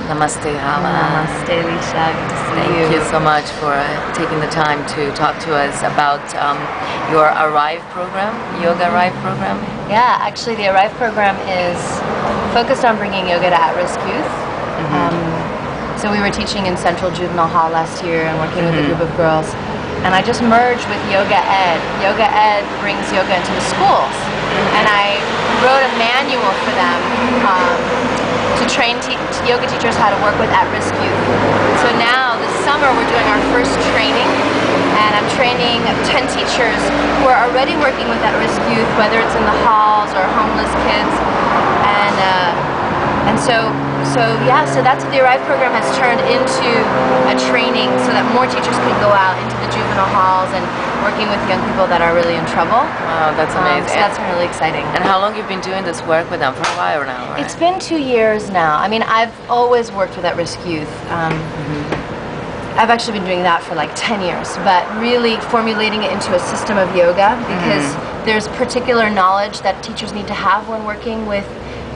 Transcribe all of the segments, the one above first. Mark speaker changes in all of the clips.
Speaker 1: Namaste, Hala.
Speaker 2: Namaste, Lygia. Good to see
Speaker 1: Thank you so much for taking the time to talk to us about your Arrive program, Yoga Arrive program.
Speaker 2: Yeah, actually the Arrive program is focused on bringing yoga to at-risk youth. So we were teaching in Central Juvenile Hall last year and working with a group of girls. And I just merged with Yoga Ed. Yoga Ed brings yoga into the schools. And I wrote a manual for them to train yoga teachers how to work with at-risk youth. So now, this summer, we're doing our first training. And I'm training 10 teachers who are already working with at-risk youth, whether it's in the halls or homeless kids. And so that's what the Arrive program has turned into, a training so that more teachers can go out into the juvenile halls and working with young people that are really in trouble.
Speaker 1: Wow, that's amazing.
Speaker 2: So that's been really exciting.
Speaker 1: And how long have you been doing this work with them? For a while now, right?
Speaker 2: It's been 2 years now. I mean, I've always worked with at-risk youth. I've actually been doing that for like 10 years, but really formulating it into a system of yoga because there's particular knowledge that teachers need to have when working with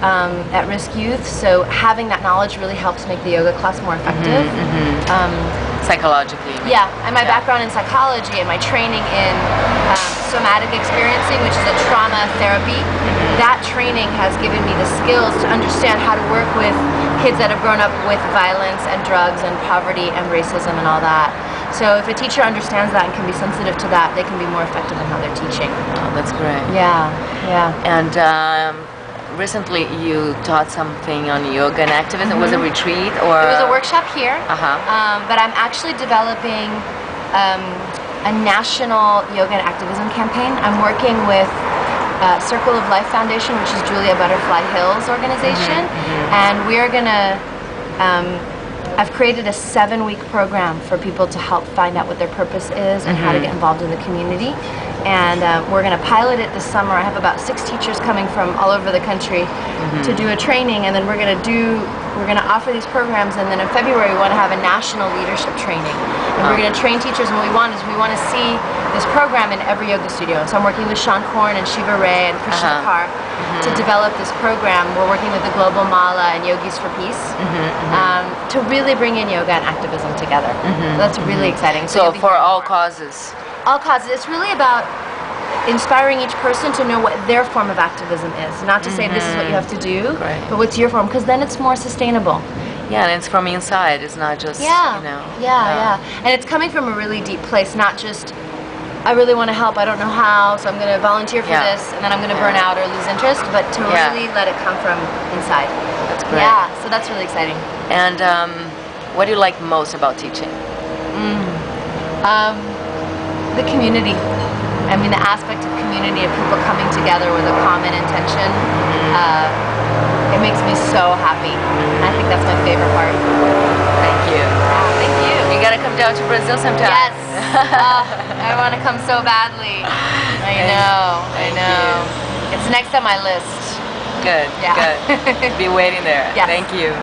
Speaker 2: at-risk youth, so having that knowledge really helps make the yoga class more effective.
Speaker 1: Psychologically.
Speaker 2: Yeah, and my background in psychology and my training in somatic experiencing, which is a trauma therapy, that training has given me the skills to understand how to work with kids that have grown up with violence and drugs and poverty and racism and all that. So if a teacher understands that and can be sensitive to that, they can be more effective in how they're teaching.
Speaker 1: Oh, that's great.
Speaker 2: Yeah, yeah.
Speaker 1: And recently you taught something on yoga and activism. Was it a retreat or?
Speaker 2: It was a workshop here,
Speaker 1: Uh-huh.
Speaker 2: but I'm actually developing a national yoga and activism campaign. I'm working with Circle of Life Foundation, which is Julia Butterfly Hill's organization, and we're gonna I've created a 7-week program for people to help find out what their purpose is and how to get involved in the community. And we're going to pilot it this summer. I have about 6 teachers coming from all over the country to do a training, and then we're going to offer these programs, and then in February we want to have a national leadership training. And we're going to train teachers, and what we want to see this program in every yoga studio. So I'm working with Sean Korn and Shiva Ray and Krishna Kaur to develop this program. We're working with the Global Mala and Yogis for Peace to really bring in yoga and activism together. So that's really exciting.
Speaker 1: So for all causes.
Speaker 2: All causes. It's really about inspiring each person to know what their form of activism is. Not to say this is what you have to do, but what's your form, because then it's more sustainable.
Speaker 1: Yeah, and it's from inside. It's not just, you know.
Speaker 2: Yeah. And it's coming from a really deep place, not just, I really want to help, I don't know how, so I'm going to volunteer for this, and then I'm going to burn out or lose interest, but to really let it come from inside.
Speaker 1: That's great.
Speaker 2: Yeah, so that's really exciting.
Speaker 1: And what do you like most about teaching?
Speaker 2: The community. I mean, the aspect of community, of people coming together with a common intention. It makes me so happy. I think that's my favorite part.
Speaker 1: Thank you.
Speaker 2: Thank you.
Speaker 1: You gotta come down to Brazil sometime.
Speaker 2: Yes. I want to come so badly. I know. It's next on my list.
Speaker 1: Good.
Speaker 2: Yeah.
Speaker 1: Good. Be waiting there.
Speaker 2: Yes.
Speaker 1: Thank you.